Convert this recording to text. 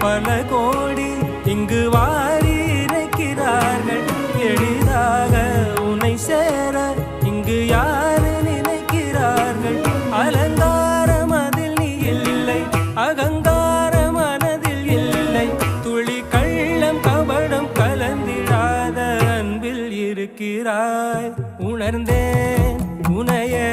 பல கோடி இங்கு வாரி இறைக்கிறார்கள். எளிதாக உன்னை சேர இங்கு யாரு நினைக்கிறார்கள்? அலங்காரம் அதில் நீ இல்லை, அகங்கார மனதில் இல்லை. துளி கள்ளம் கபடம் கலந்திடாத அன்பில் இருக்கிறாய். உணர்ந்தேன் உனையே